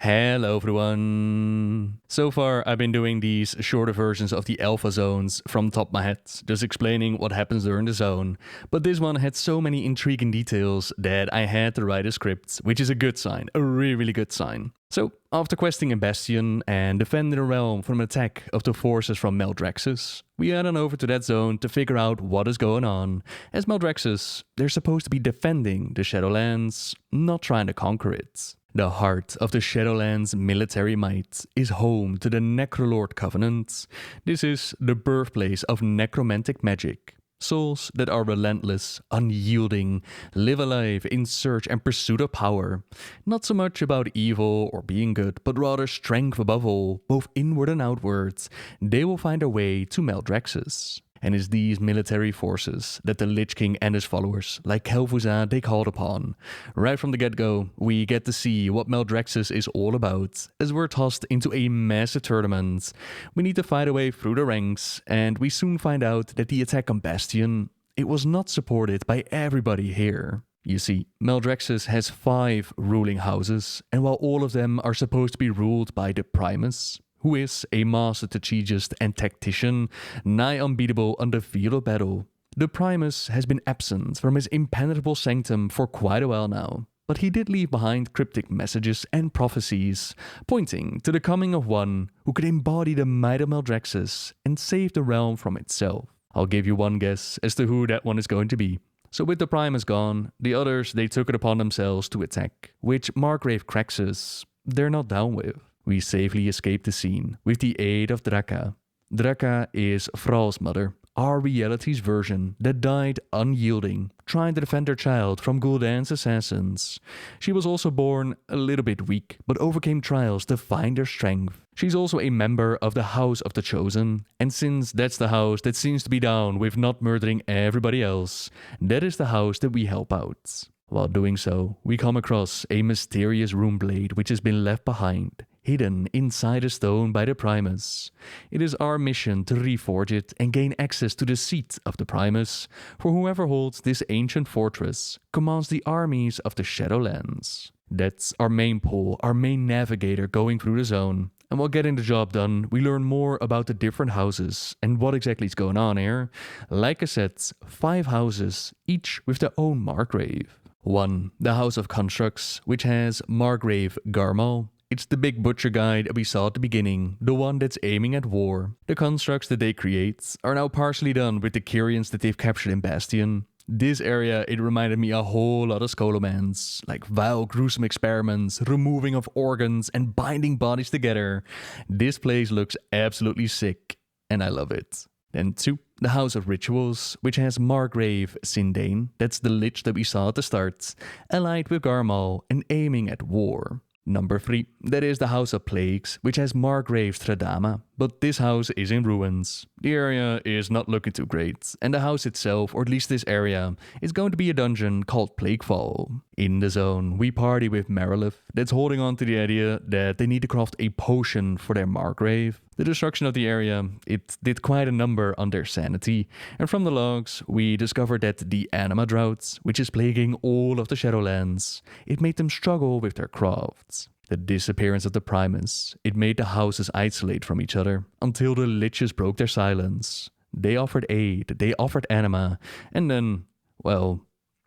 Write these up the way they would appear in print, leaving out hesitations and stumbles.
Hello everyone! So far I've been doing these shorter versions of the alpha zones from the top of my head, just explaining what happens during the zone, but this one had so many intriguing details that I had to write a script, which is a good sign, a really good sign. So, after questing a bastion and defending the realm from an attack of the forces from Maldraxxus, we head on over to that zone to figure out what is going on, as Maldraxxus, they're supposed to be defending the Shadowlands, not trying to conquer it. The heart of the Shadowlands' military might is home to the Necrolord covenant. This is the birthplace of necromantic magic. Souls that are relentless, unyielding, live alive in search and pursuit of power. Not so much about evil or being good, but rather strength above all, both inward and outwards. They will find their way to Maldraxxus. And it's these military forces that the Lich King and his followers, like Kel'thuzad, they called upon. Right from the get-go, we get to see what Maldraxxus is all about, as we're tossed into a massive tournament. We need to fight our way through the ranks, and we soon find out that the attack on Bastion, it was not supported by everybody here. You see, Maldraxxus has 5 ruling houses, and while all of them are supposed to be ruled by the Primus, who is a master strategist and tactician, nigh unbeatable on the field of battle, the Primus has been absent from his impenetrable sanctum for quite a while now, but he did leave behind cryptic messages and prophecies, pointing to the coming of one who could embody the might of Maldraxxus and save the realm from itself. I'll give you one guess as to who that one is going to be. So with the Primus gone, the others, they took it upon themselves to attack, which Margrave Craxus, they're not down with. We safely escape the scene with the aid of Drakka. Drakka is Thrall's mother, our reality's version that died unyielding, trying to defend her child from Gul'dan's assassins. She was also born a little bit weak, but overcame trials to find her strength. She's also a member of the House of the Chosen, and since that's the house that seems to be down with not murdering everybody else, that is the house that we help out. While doing so, we come across a mysterious rune blade which has been left behind, hidden inside a stone by the Primus. It is our mission to reforge it and gain access to the seat of the Primus, for whoever holds this ancient fortress commands the armies of the Shadowlands. That's our main pull, our main navigator going through the zone. And while getting the job done, we learn more about the different houses and what exactly is going on here. Like I said, 5 houses, each with their own Margrave. 1. The House of Constructs, which has Margrave Garmal. It's the big butcher guy that we saw at the beginning, the one that's aiming at war. The constructs that they create are now partially done with the Kyrians that they've captured in Bastion. This area, it reminded me a whole lot of Scholomance, like vile, gruesome experiments, removing of organs and binding bodies together. This place looks absolutely sick, and I love it. Then 2, the House of Rituals, which has Margrave Sindane, that's the Lich that we saw at the start, allied with Garmal and aiming at war. Number 3, that is the House of Plagues, which has Margrave Stradama, but this house is in ruins. The area is not looking too great, and the house itself, or at least this area, is going to be a dungeon called Plaguefall. In the zone, we party with Marilith, that's holding on to the idea that they need to craft a potion for their Margrave. The destruction of the area, it did quite a number on their sanity, and from the logs, we discovered that the anima drought, which is plaguing all of the Shadowlands, it made them struggle with their crafts. The disappearance of the Primus, it made the houses isolate from each other, until the Liches broke their silence. They offered aid, they offered anima, and then, well,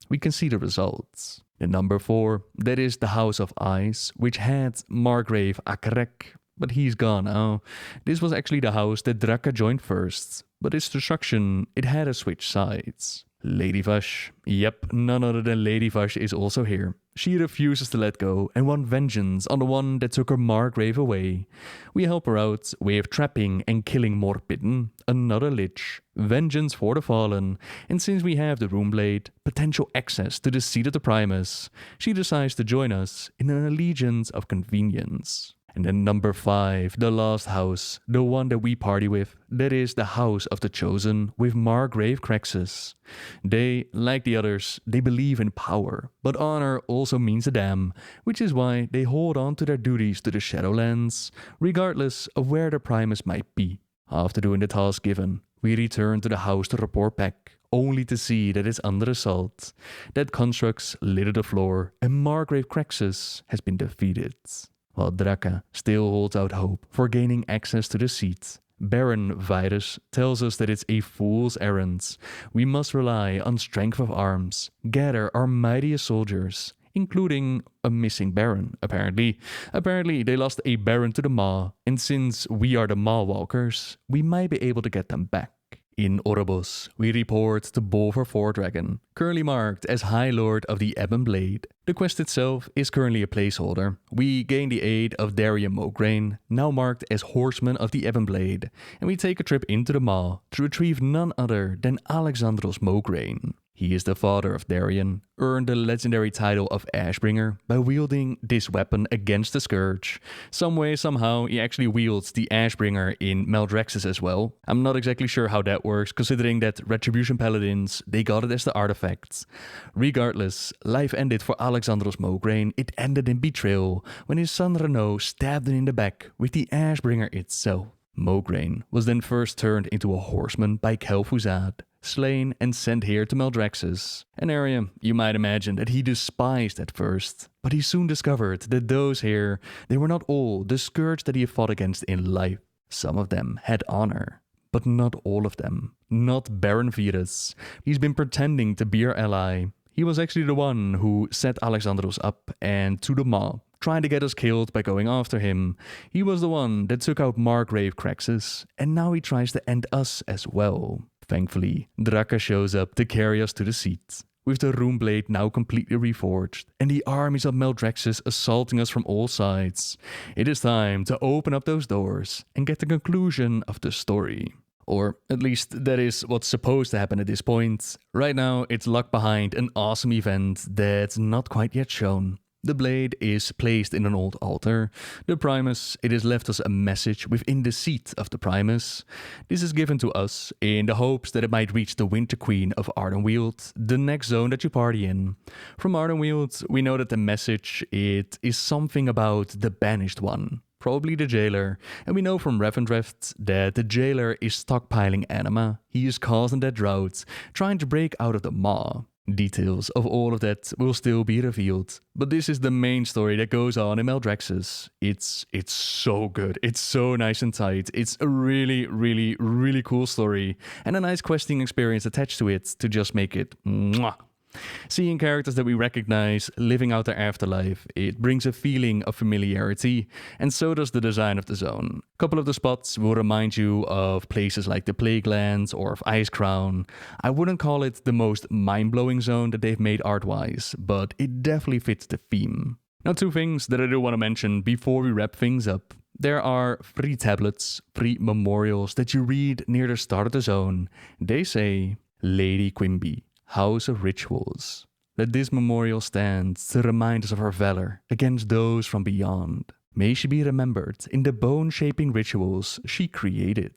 we can see the results. The number 4, that is the House of Ice, which had Margrave Akrek, but he's gone now. This was actually the house that Drakka joined first, but its destruction, it had to switch sides. Lady Vash, yep, none other than Lady Vash is also here. She refuses to let go and wants vengeance on the one that took her Margrave away. We help her out with trapping and killing Morbidden, another Lich, vengeance for the fallen, and since we have the rune blade, potential access to the seat of the Primus, she decides to join us in an allegiance of convenience. And then number 5, the last house, the one that we party with, that is the House of the Chosen with Margrave Craxus. They, like the others, they believe in power, but honor also means a damn, which is why they hold on to their duties to the Shadowlands, regardless of where the Primus might be. After doing the task given, we return to the house to report back, only to see that it's under assault, that constructs litter the floor, and Margrave Craxus has been defeated. while Draka still holds out hope for gaining access to the seat. Baron Virus tells us that it's a fool's errand. We must rely on strength of arms, gather our mightiest soldiers, including a missing Baron, apparently. Apparently, they lost a Baron to the Maw, and since we are the Maw Walkers, we might be able to get them back. In Oribos, we report to Bolvar Fordragon, currently marked as High Lord of the Ebon Blade. The quest itself is currently a placeholder. We gain the aid of Darian Mograine, now marked as Horseman of the Ebon Blade, and we take a trip into the Maw to retrieve none other than Alexandros Mograine. He is the father of Darian, earned the legendary title of Ashbringer by wielding this weapon against the Scourge. Some way, somehow, he actually wields the Ashbringer in Maldraxxus as well. I'm not exactly sure how that works, considering that Retribution Paladins, they got it as the artifacts. Regardless, life ended for Alexandros Mograine. It ended in betrayal when his son Renaud stabbed him in the back with the Ashbringer itself. Mograine was then first turned into a horseman by Kel'thuzad, slain and sent here to Maldraxxus, an area you might imagine that he despised at first. But he soon discovered that those here, they were not all the scourge that he fought against in life. Some of them had honor, but not all of them. Not Baron Virus. He's been pretending to be our ally. He was actually the one who set Alexandros up and to the Maw, trying to get us killed by going after him. He was the one that took out Margrave Craxus, and now he tries to end us as well. Thankfully, Draka shows up to carry us to the seat, with the Runeblade now completely reforged, and the armies of Maldraxxus assaulting us from all sides. It is time to open up those doors and get the conclusion of the story. Or at least that is what's supposed to happen at this point. Right now, it's locked behind an awesome event that's not quite yet shown. The blade is placed in an old altar. The Primus, it has left us a message within the seat of the Primus. This is given to us in the hopes that it might reach the Winter Queen of Ardenweald, the next zone that you party in. From Ardenweald, we know that the message, it is something about the Banished One, probably the Jailer, and we know from Revendreth that the Jailer is stockpiling anima. He is causing that drought, trying to break out of the Maw. Details of all of that will still be revealed, but this is the main story that goes on in Maldraxxus. It's so good, it's so nice and tight, it's a really cool story, and a nice questing experience attached to it to just make it mwah. Seeing characters that we recognize living out their afterlife, it brings a feeling of familiarity, and so does the design of the zone. A couple of the spots will remind you of places like the Plaguelands or of Icecrown. I wouldn't call it the most mind-blowing zone that they've made art-wise, but it definitely fits the theme. Now, two things that I do want to mention before we wrap things up. There are 3 tablets, 3 memorials that you read near the start of the zone. They say, Lady Quimby, House of Rituals. Let this memorial stand to remind us of her valor against those from beyond. May she be remembered in the bone-shaping rituals she created.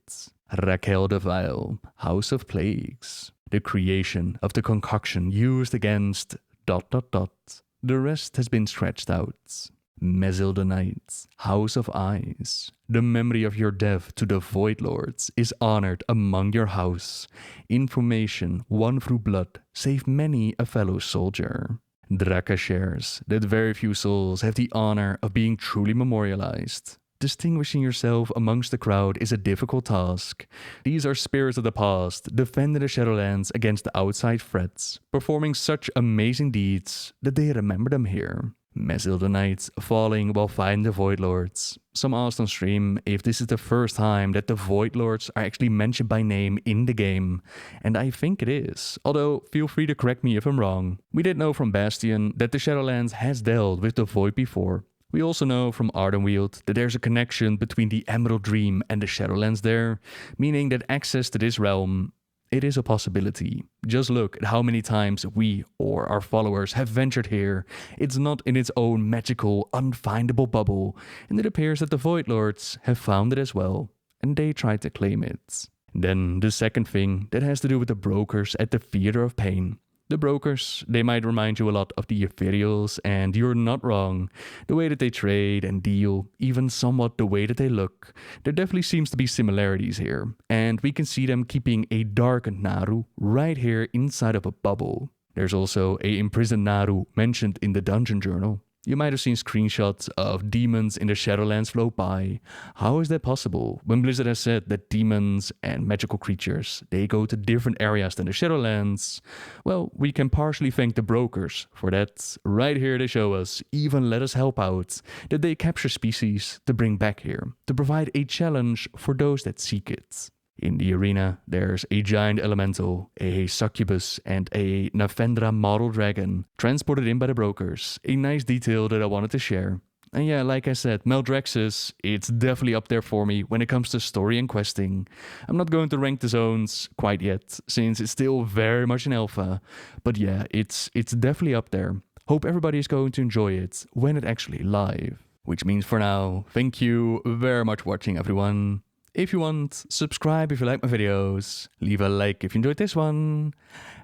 Raquel de Vile, House of Plagues. The creation of the concoction used against ... The rest has been scratched out. Mezil the Knight, House of Eyes. The memory of your death to the Void Lords is honored among your house. Information won through blood saved many a fellow soldier. Draka shares that very few souls have the honor of being truly memorialized. Distinguishing yourself amongst the crowd is a difficult task. These are spirits of the past, defending the Shadowlands against the outside threats, performing such amazing deeds that they remember them here. Mezil the Knight falling while fighting the Void Lords. Some asked on stream if this is the first time that the Void Lords are actually mentioned by name in the game, and I think it is, although feel free to correct me if I'm wrong. We did know from Bastion that the Shadowlands has dealt with the Void before. We also know from Ardenweald that there's a connection between the Emerald Dream and the Shadowlands there, meaning that access to this realm, it is a possibility. Just look at how many times we or our followers have ventured here. It's not in its own magical, unfindable bubble, and it appears that the Void Lords have found it as well, and they tried to claim it. Then the second thing that has to do with the brokers at the Theater of Pain. The brokers, they might remind you a lot of the Ethereals, and you're not wrong. The way that they trade and deal, even somewhat the way that they look, there definitely seems to be similarities here, and we can see them keeping a darkened Naru right here inside of a bubble. There's also a imprisoned Naru mentioned in the dungeon journal. You might have seen screenshots of demons in the Shadowlands float by. How is that possible? When Blizzard has said that demons and magical creatures, they go to different areas than the Shadowlands, well, we can partially thank the brokers for that. Right here they show us, even let us help out, that they capture species to bring back here, to provide a challenge for those that seek it. In the arena, there's a giant elemental, a succubus, and a Nafendra model dragon transported in by the brokers. A nice detail that I wanted to share. And yeah, like I said, Maldraxxus, it's definitely up there for me when it comes to story and questing. I'm not going to rank the zones quite yet, since it's still very much in alpha. But yeah, it's definitely up there. Hope everybody is going to enjoy it when it's actually live. Which means for now, thank you very much for watching, everyone. If you want, subscribe if you like my videos, leave a like if you enjoyed this one,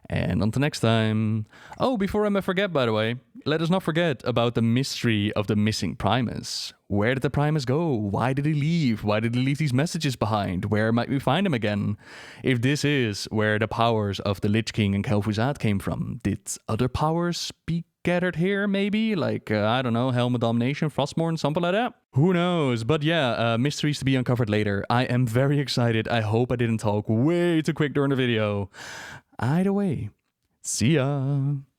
and until next time. Oh, before I forget, by the way, let us not forget about the mystery of the missing Primus. Where did the Primus go? Why did he leave? Why did he leave these messages behind? Where might we find him again? If this is where the powers of the Lich King and Kel'thuzad came from, did other powers be gathered here, maybe? Like, I don't know, Helm of Domination, Frostmourne, something like that? Who knows? But yeah, mysteries to be uncovered later. I am very excited. I hope I didn't talk way too quick during the video. Either way, see ya!